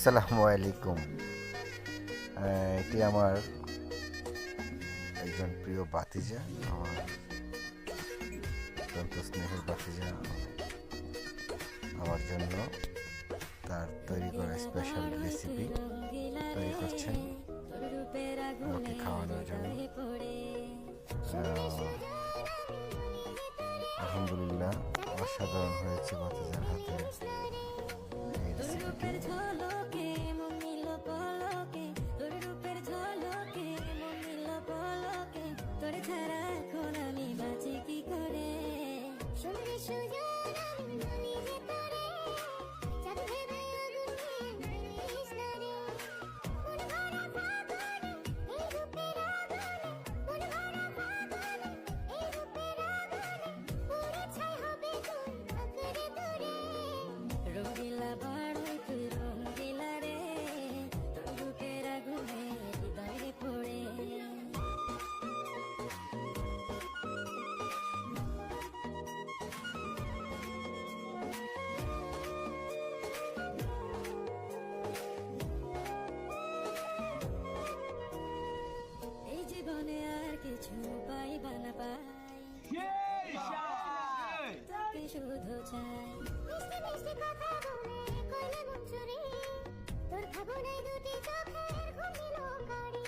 আসসালামু আলাইকুম। এটি আমার একজন প্রিয় বাতিজা, আমার অত্যন্ত স্নেহের বাতিজা। আমার জন্য তার তৈরি করা স্পেশাল রেসিপি তৈরি করছেন আমাকে খাওয়ানোর জন্য। আলহামদুলিল্লাহ, অসাধারণ হয়েছে বাতিজার হাতে এই রেসিপিটি। শুধু চাই মিষ্টি মিষ্টি কথা বলে কইলে মন চুরি তোর ভাবনায় দুটি চোখের ঘুম দিল গাড়ি